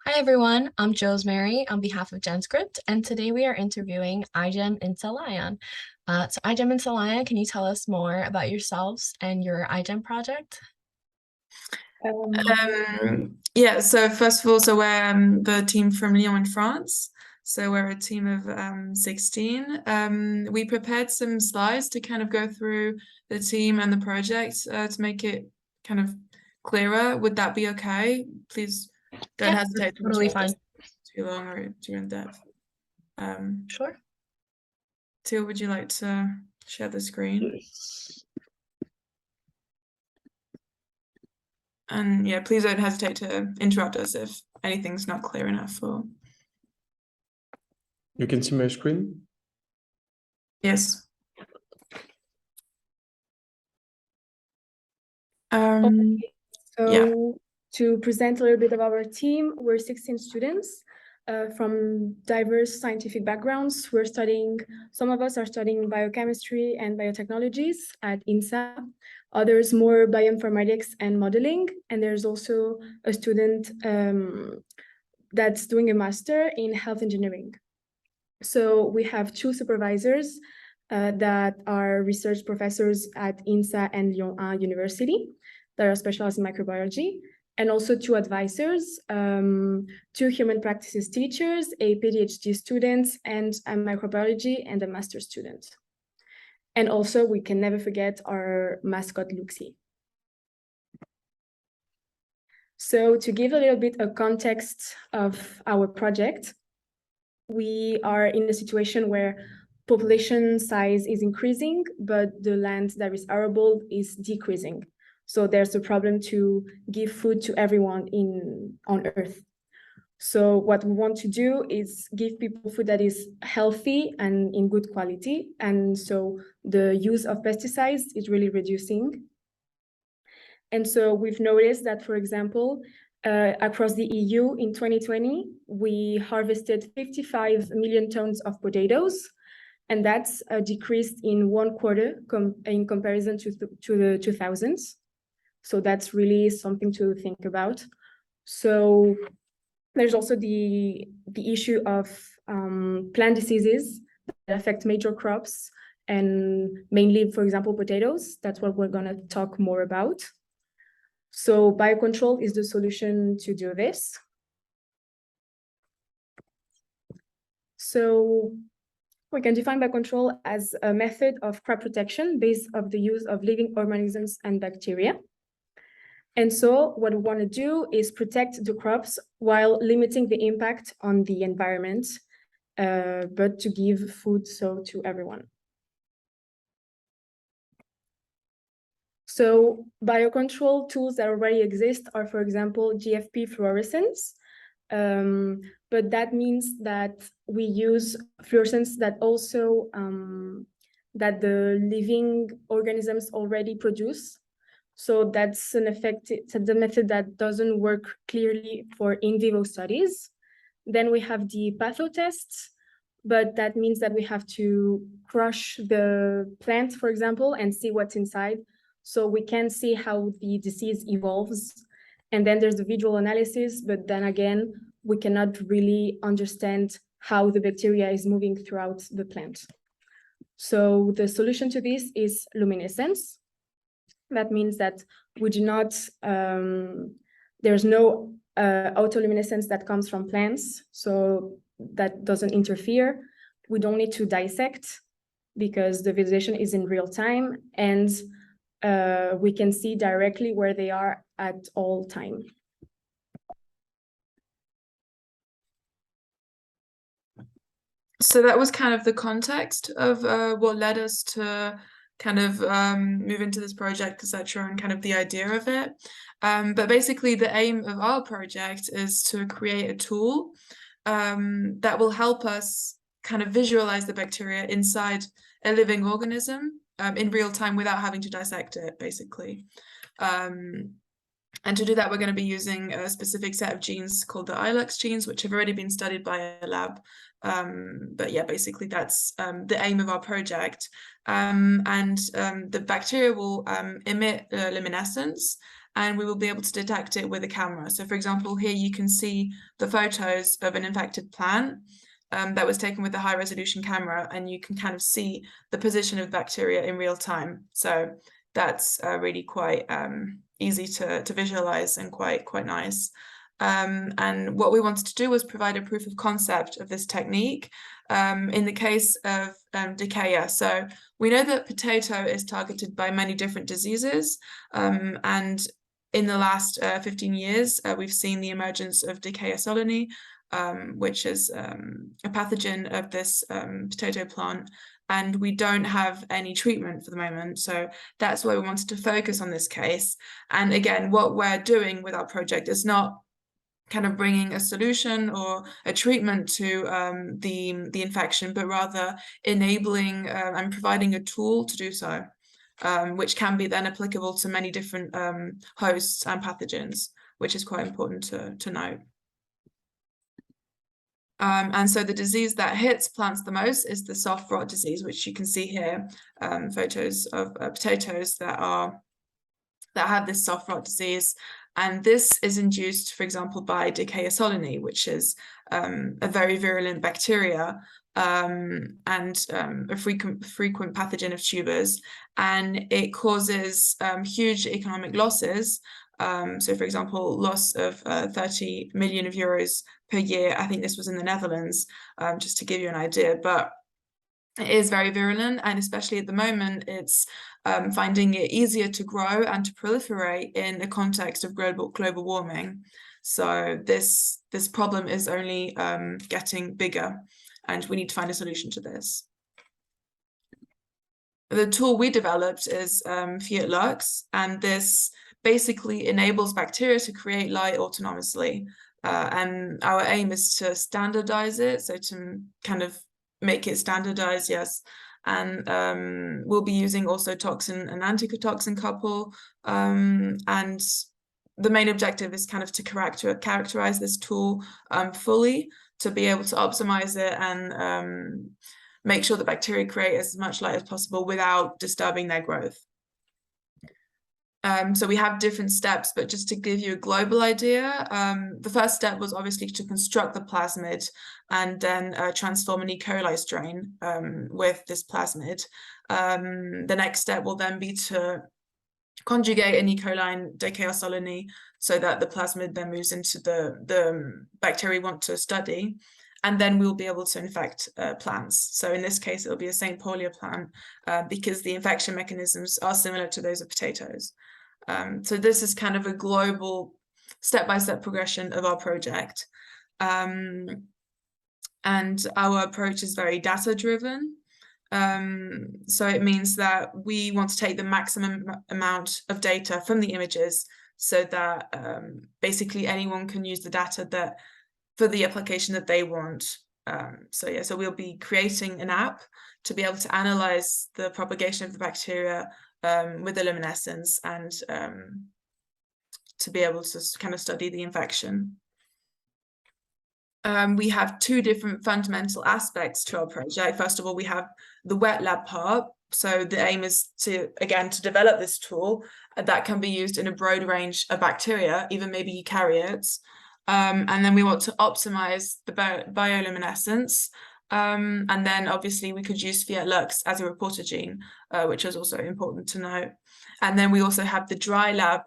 Hi everyone, I'm Rosemary on behalf of GenScript, and today we are interviewing iGEM INSA Lyon. So iGEM INSA Lyon, can you tell us more about yourselves and your iGEM project? Yeah, so first of all, we're the team from Lyon in France. So we're a team of 16. We prepared some slides to kind of go through the team and the project to make it kind of clearer. Would that be okay? Please don't Yeah, hesitate to totally interrupt us fine. if it's too long or too in depth. Sure. Teal, would you like to share the screen? And yeah, please don't hesitate to interrupt us if anything's not clear enough or You can see my screen. yes. So Yeah. to present a little bit of our team, we're 16 students from diverse scientific backgrounds. Some of us are studying biochemistry and biotechnologies at INSA, others more bioinformatics and modeling. And there's also a student that's doing a master in health engineering. So we have two supervisors that are research professors at INSA and Lyon University that are specialized in microbiology, and also two advisors, two human practices teachers, a PhD student, and a microbiology and a master's student. And also, we can never forget our mascot, Luxie. So to give a little bit of context of our project, we are in a situation where population size is increasing, but the land that is arable is decreasing. So there's a problem to give food to everyone on Earth. So what we want to do is give people food that is healthy and in good quality. And so the use of pesticides is really reducing. And so we've noticed that, for example, across the EU in 2020, we harvested 55 million tons of potatoes, and that's decreased in 1/4 in comparison to the 2000s. So that's really something to think about. So there's also the issue of plant diseases that affect major crops, and mainly, for example, potatoes. That's what we're going to talk more about. So Biocontrol is the solution to do this. So we can define Biocontrol as a method of crop protection based on the use of living organisms and bacteria. And so what we want to do is protect the crops while limiting the impact on the environment, but to give food to everyone. So biocontrol tools that already exist are, for example, GFP fluorescence. But that means that we use fluorescence that also that the living organisms already produce. So that's the method that doesn't work clearly for in vivo studies. Then we have the pathotests, but that means that we have to crush the plant, for example, and see what's inside. So we can see how the disease evolves. And then there's the visual analysis, but then again, we cannot really understand how the bacteria is moving throughout the plant. So the solution to this is luminescence. That means that we do not, there's no autoluminescence that comes from plants, so that doesn't interfere. We don't need to dissect because the visualization is in real time, and we can see directly where they are at all time. So that was kind of the context of what led us to kind of move into this project, etc., and kind of the idea of it. But basically, the aim of our project is to create a tool that will help us kind of visualize the bacteria inside a living organism in real time without having to dissect it, basically. And to do that, we're going to be using a specific set of genes called the iLux genes, which have already been studied by a lab. But yeah, basically that's the aim of our project. The bacteria will emit luminescence and we will be able to detect it with a camera. So for example, here you can see the photos of an infected plant that was taken with a high resolution camera, and you can kind of see the position of bacteria in real time. So that's really quite easy to visualize and quite nice. And what we wanted to do was provide a proof of concept of this technique in the case of Dickeya. So we know that potato is targeted by many different diseases, and in the last 15 years, we've seen the emergence of Dickeya solani, which is a pathogen of this potato plant, and we don't have any treatment for the moment. So that's why we wanted to focus on this case. And again, what we're doing with our project is not kind of bringing a solution or a treatment to the infection, but rather enabling and providing a tool to do so, which can be then applicable to many different hosts and pathogens, which is quite important to note. And so the disease that hits plants the most is the soft rot disease, which you can see here, photos of potatoes that have this soft rot disease. And this is induced, for example, by Dickeya solani, which is a very virulent bacteria and a frequent pathogen of tubers. And it causes huge economic losses. So, for example, loss of 30 million euros per year. I think this was in the Netherlands, just to give you an idea. But it is very virulent, and especially at the moment, it's finding it easier to grow and to proliferate in the context of global warming. So this problem is only getting bigger, and we need to find a solution to this. The tool we developed is Fiat Lux, and this basically enables bacteria to create light autonomously. And our aim is to standardize it, so to kind of make it standardized, yes. And we'll be using also toxin and anticotoxin couple. And the main objective is kind of to characterize this tool fully, to be able to optimize it and make sure that bacteria create as much light as possible without disturbing their growth. So we have different steps, but just to give you a global idea, the first step was obviously to construct the plasmid and then transform an E. coli strain with this plasmid. The next step will then be to conjugate an E. coli and Dickeya solani so that the plasmid then moves into the bacteria we want to study. And then we'll be able to infect plants. So in this case, it'll be a St. Paulia plant because the infection mechanisms are similar to those of potatoes. So this is kind of a global step-by-step progression of our project. And our approach is very data-driven. So it means that we want to take the maximum amount of data from the images so that basically anyone can use the data for the application that they want. So we'll be creating an app to be able to analyze the propagation of the bacteria with the luminescence and to be able to kind of study the infection. We have two different fundamental aspects to our project. First of all, we have the wet lab part. So the aim is to develop this tool that can be used in a broad range of bacteria, even maybe eukaryotes. And then we want to optimize the bioluminescence. And then obviously we could use Fiat Lux as a reporter gene, which is also important to note. And then we also have the dry lab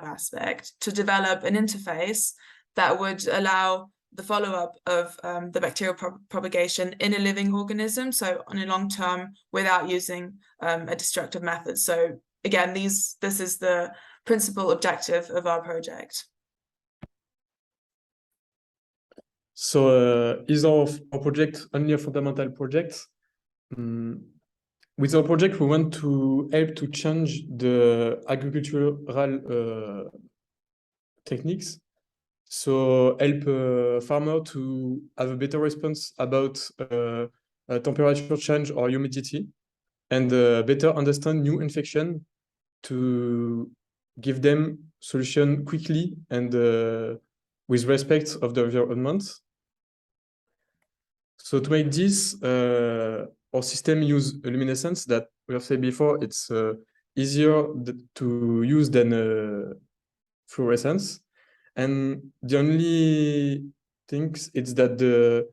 aspect to develop an interface that would allow the follow-up of the bacterial propagation in a living organism, so on a long term without using a destructive method. So again, this is the principal objective of our project. So is our project only a fundamental project? With our project, we want to help to change the agricultural techniques. So help farmer to have a better response about temperature change or humidity, and better understand new infection to give them solution quickly and with respect of the environment. So to make this, our system use luminescence that we have said before. It's easier to use than fluorescence. And the only thing is that the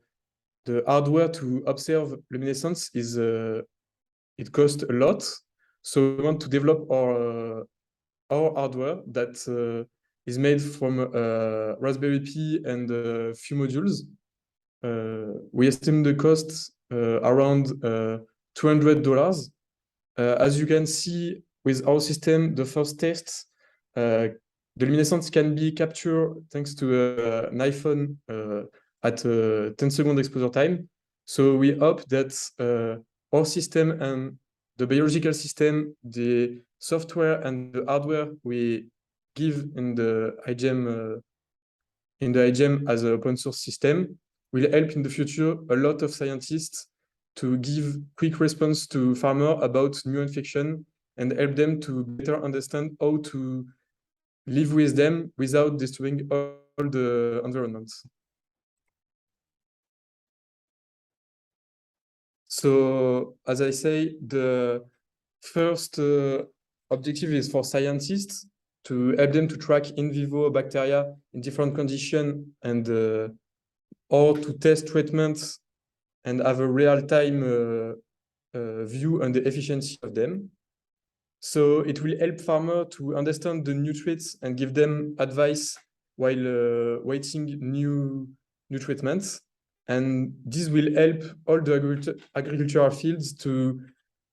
hardware to observe luminescence is it costs a lot. So we want to develop our hardware that is made from Raspberry Pi and a few modules. We estimate the cost around $200. As you can see with our system, the first tests, the luminescence can be captured thanks to an iPhone at 10-second exposure time. So we hope that our system and the biological system, the software and the hardware we give in the iGEM as an open source system will help in the future a lot of scientists to give quick response to farmers about new infection and help them to better understand how to live with them without destroying all the environment. So, as I say, the first objective is for scientists to help them to track in vivo bacteria in different conditions and or to test treatments and have a real-time view on the efficiency of them. So it will help farmers to understand the nutrients and give them advice while waiting new treatments. And this will help all the agricultural fields to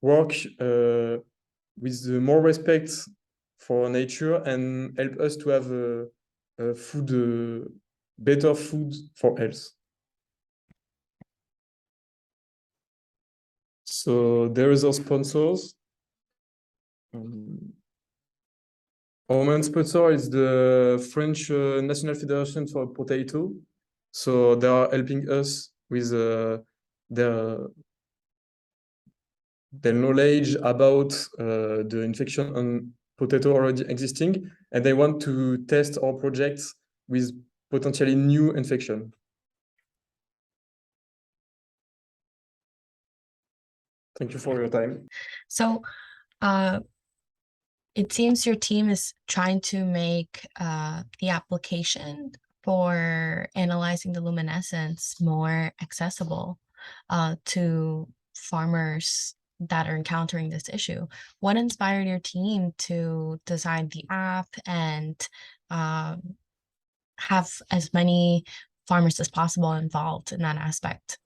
work with more respect for nature and help us to have a food, better food for health. So there is our sponsors. Our main sponsor is the French National Federation for Potato. So they are helping us with their knowledge about the infection on potato already existing, and they want to test our projects with potentially new infection. Thank you for your time. So it seems your team is trying to make the application for analyzing the luminescence more accessible to farmers that are encountering this issue. What inspired your team to design the app and have as many farmers as possible involved in that aspect?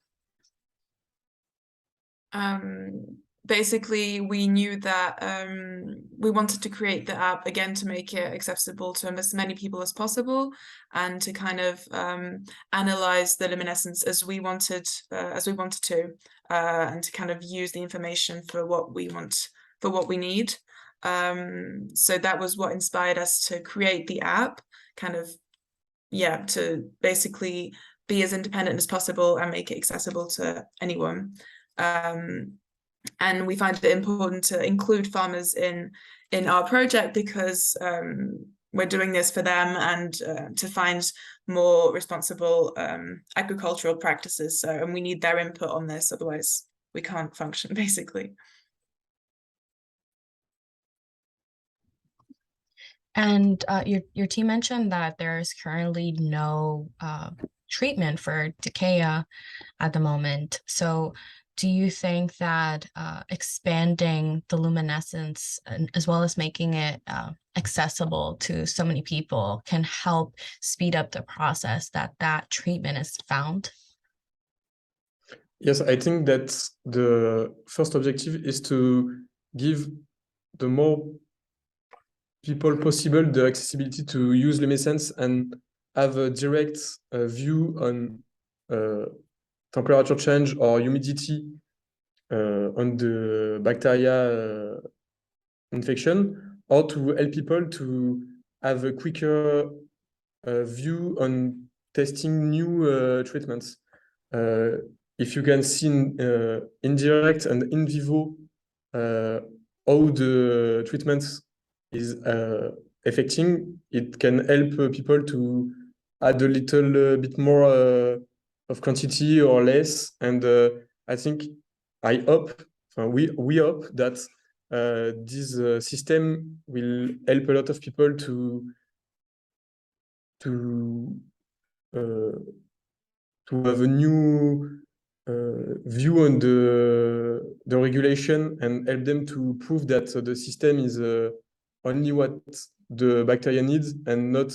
Basically, we knew that we wanted to create the app again to make it accessible to as many people as possible, and to kind of analyze the luminescence as we wanted to, and to kind of use the information for what we want, for what we need. So that was what inspired us to create the app, kind of, yeah, to basically be as independent as possible and make it accessible to anyone. And we find it important to include farmers in our project because we're doing this for them and to find more responsible agricultural practices. So, and we need their input on this, otherwise we can't function, basically. And your team mentioned that there's currently no treatment for Dickeya at the moment. So do you think that expanding the luminescence as well as making it accessible to so many people can help speed up the process that treatment is found? Yes, I think that the first objective is to give the more people possible the accessibility to use luminescence and have a direct view on temperature change or humidity on the bacteria infection, or to help people to have a quicker view on testing new treatments. If you can see indirect and in vivo how the treatments is affecting, it can help people to add a little bit more of quantity or less. And I think we hope that this system will help a lot of people to to have a new view on the regulation and help them to prove that the system is only what the bacteria needs and not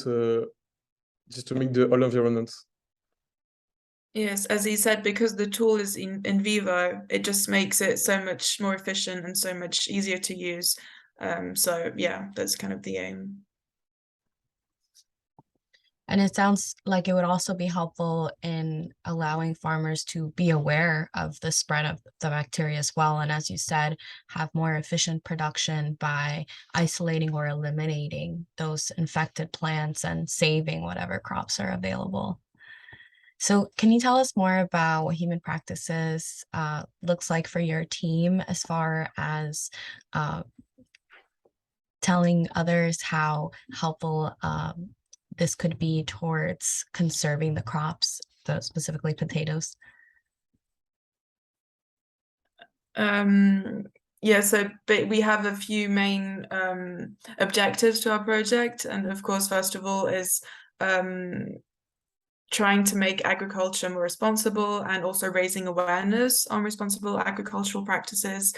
just to make the whole environment. Yes, as he said, because the tool is in vivo, it just makes it so much more efficient and so much easier to use. So yeah, that's kind of the aim. And it sounds like it would also be helpful in allowing farmers to be aware of the spread of the bacteria as well. And as you said, have more efficient production by isolating or eliminating those infected plants and saving whatever crops are available. So can you tell us more about what human practices looks like for your team as far as telling others how helpful this could be towards conserving the crops, specifically potatoes? Yeah, so we have a few main objectives to our project, and of course, first of all, is trying to make agriculture more responsible and also raising awareness on responsible agricultural practices.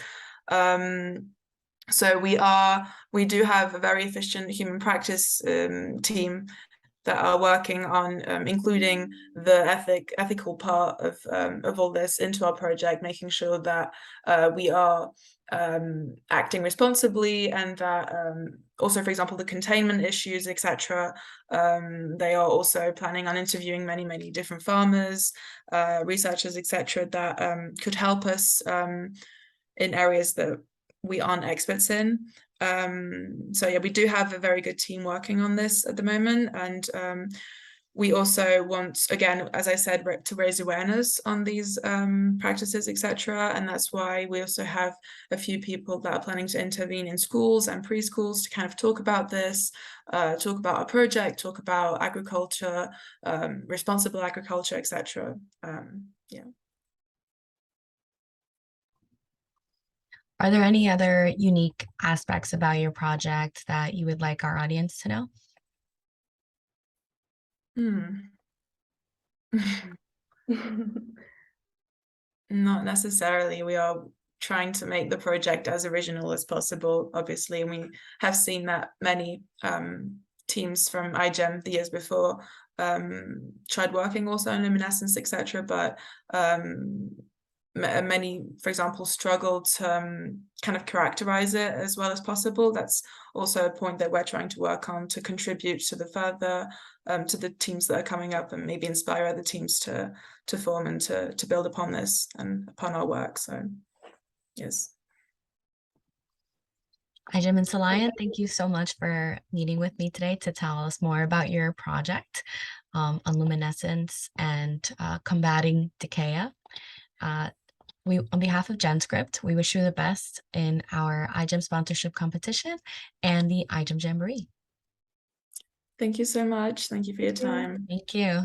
So we do have a very efficient human practice team that are working on including the ethical part of all this into our project, making sure that we are acting responsibly, and that also, for example, the containment issues, etc. They are also planning on interviewing many different farmers, researchers, etc. that could help us in areas that we aren't experts in. So yeah, we do have a very good team working on this at the moment, and we also want, again, as I said, to raise awareness on these practices, etc. And that's why we also have a few people that are planning to intervene in schools and preschools to kind of talk about this, talk about our project, talk about agriculture, responsible agriculture, etc. Yeah. Are there any other unique aspects about your project that you would like our audience to know? Not necessarily. We are trying to make the project as original as possible, obviously, and we have seen that many teams from iGEM the years before tried working also on luminescence, etc. But many, for example, struggled to kind of characterize it as well as possible. That's also a point that we're trying to work on to contribute to the further to the teams that are coming up, and maybe inspire other teams to form and to build upon this and upon our work. So yes. iGEM INSA Lyon, thank you so much for meeting with me today to tell us more about your project on luminescence and combating DKA. On behalf of GenScript, we wish you the best in our iGEM sponsorship competition and the iGEM Jamboree. Thank you so much. Thank you for your time. Thank you.